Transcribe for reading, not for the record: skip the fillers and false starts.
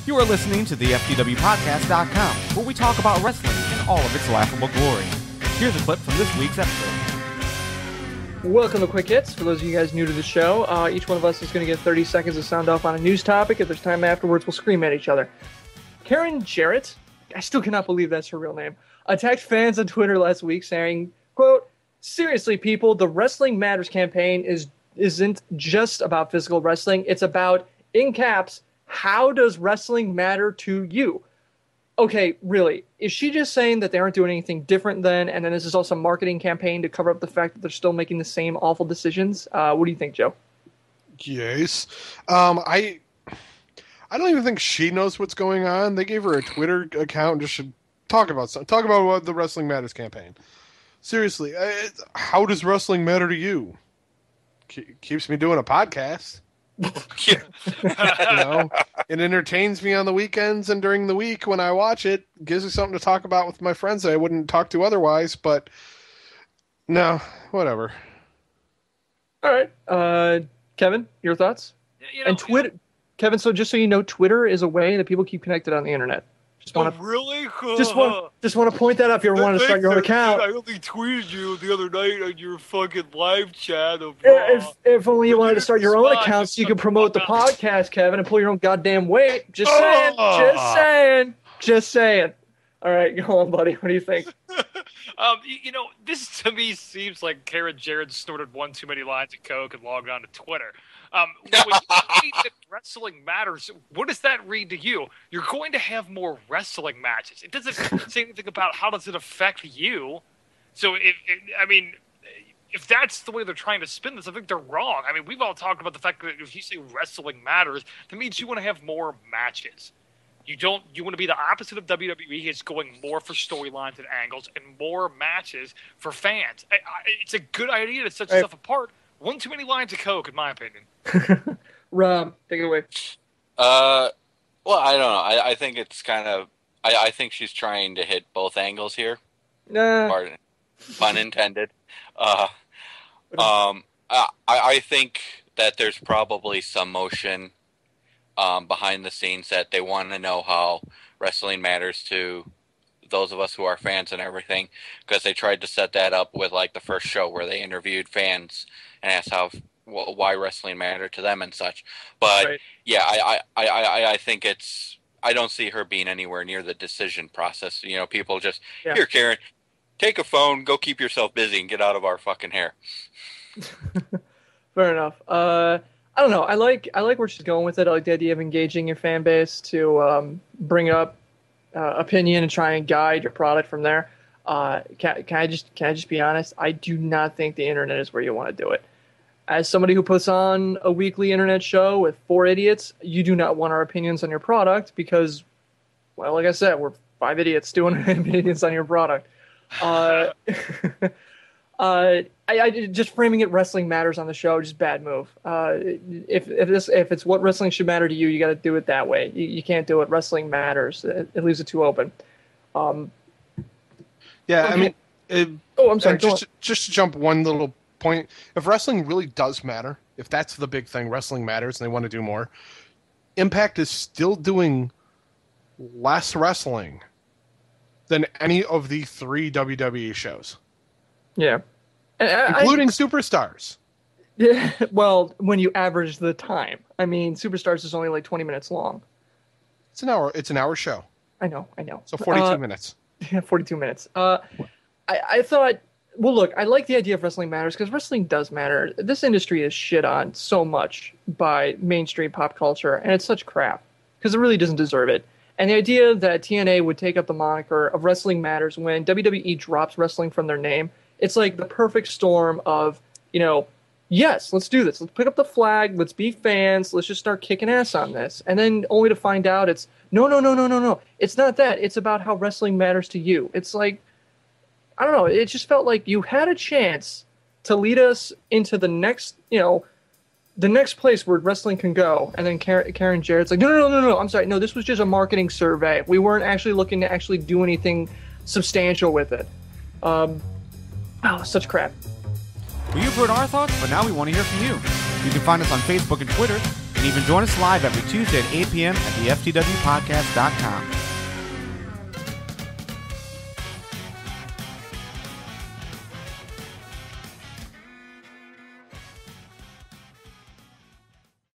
You are listening to the FTWpodcast.com, where we talk about wrestling in all of its laughable glory. Here's a clip from this week's episode. Welcome to Quick Hits. For those of you guys new to the show, each one of us is going to get 30 seconds to sound off on a news topic. If there's time afterwards, we'll scream at each other. Karen Jarrett, I still cannot believe that's her real name, attacked fans on Twitter last week saying, quote, "Seriously, people, the Wrestling Matters campaign isn't just about physical wrestling. It's about, in caps, how does wrestling matter to you?" Okay, really, is she just saying that they aren't doing anything different then, and then this is also a marketing campaign to cover up the fact that they're still making the same awful decisions? What do you think, Joe? Yes. I don't even think she knows what's going on. They gave her a Twitter account just to talk about something. Talk about what the Wrestling Matters campaign. Seriously, how does wrestling matter to you? Keeps me doing a podcast. You know, it entertains me on the weekends and during the week when I watch it. Gives me something to talk about with my friends that I wouldn't talk to otherwise. But no, whatever. All right, Kevin, your thoughts? And Twitter, Kevin. So just so you know, Twitter is a way that people keep connected on the internet. Really? Just want to point that out if you ever want to start your own account. I only tweeted you the other night on your fucking live chat of if only you wanted to start your own account so you could promote the podcast, Kevin, and pull your own goddamn weight. Just saying. All right, go on, buddy. What do you think? This to me seems like Karen Jarrett snorted one too many lines of coke and logged on to Twitter. When you say that wrestling matters, what does that read to you? You're going to have more wrestling matches. It doesn't say anything about how does it affect you. So, if that's the way they're trying to spin this, I think they're wrong. I mean, we've all talked about the fact that if you say wrestling matters, that means you want to have more matches. You want to be the opposite of WWE. It's going more for storylines and angles and more matches for fans. It's a good idea to set stuff apart. One too many lines of coke, in my opinion. Rob, take it away. Well, I don't know. I think it's kind of... I think she's trying to hit both angles here. Pun intended. I think that there's probably some motion behind the scenes that they want to know how wrestling matters to those of us who are fans and everything, because they tried to set that up with like the first show where they interviewed fans and asked why wrestling mattered to them and such. But yeah, I think I don't see her being anywhere near the decision process. You know, people just here, Karen, take a phone, go keep yourself busy, and get out of our fucking hair. Fair enough. I don't know. I like where she's going with it. I like the idea of engaging your fan base to bring up opinion and try and guide your product from there. Can I just be honest? I do not think the internet is where you want to do it. As somebody who puts on a weekly internet show with 4 idiots, you do not want our opinions on your product because, well, like I said, we're 5 idiots doing opinions on your product. I just framing it wrestling matters on the show, just bad move. If it's what wrestling should matter to you, you got to do it that way. You can't do it. Wrestling matters. It leaves it too open. I Okay. mean, I'm sorry. Just to jump one little point. If wrestling really does matter, if that's the big thing, wrestling matters, and they want to do more, Impact is still doing less wrestling than any of the 3 WWE shows. Yeah. Including Superstars. Yeah, well, when you average the time. I mean, Superstars is only like 20 minutes long. It's an hour show. I know. So 42 minutes. Yeah, 42 minutes. I thought, well, look, I like the idea of wrestling matters because wrestling does matter. This industry is shit on so much by mainstream pop culture, and it's such crap because it really doesn't deserve it. And the idea that TNA would take up the moniker of Wrestling Matters when WWE drops wrestling from their name, it's like the perfect storm of, yes, let's do this. Let's pick up the flag. Let's be fans. Let's just start kicking ass on this. And then only to find out it's, no. It's not that. It's about how wrestling matters to you. It's like, I don't know. It just felt like you had a chance to lead us into the next, the next place where wrestling can go. And then Karen Jarrett's like, no. I'm sorry. No, this was just a marketing survey. We weren't actually looking to actually do anything substantial with it. Such crap. Well, you've heard our thoughts, but now we want to hear from you. You can find us on Facebook and Twitter. And even join us live every Tuesday at 8 p.m. at the FTWpodcast.com.